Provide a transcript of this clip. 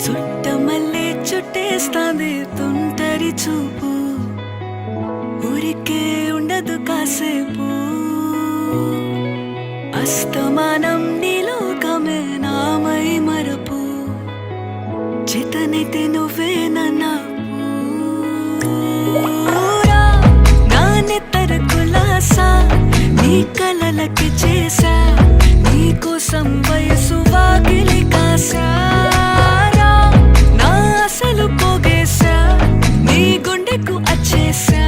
చుట్టమల్లే చుట్టేస్తాంది తుంటరి చూపు, ఊరికే ఉండదు కాసేపు. అస్తమానం నీలోకమే నామై మరపు, చేతనైతే నువ్వే నన్నూరా. నానెత్తర కులాసా నీ కలలకి చేసా, నీకోసం వయసు వాకిలి కాసారా. నా అసలు పోగేశా, నీ గుండెకు అచ్చేసా.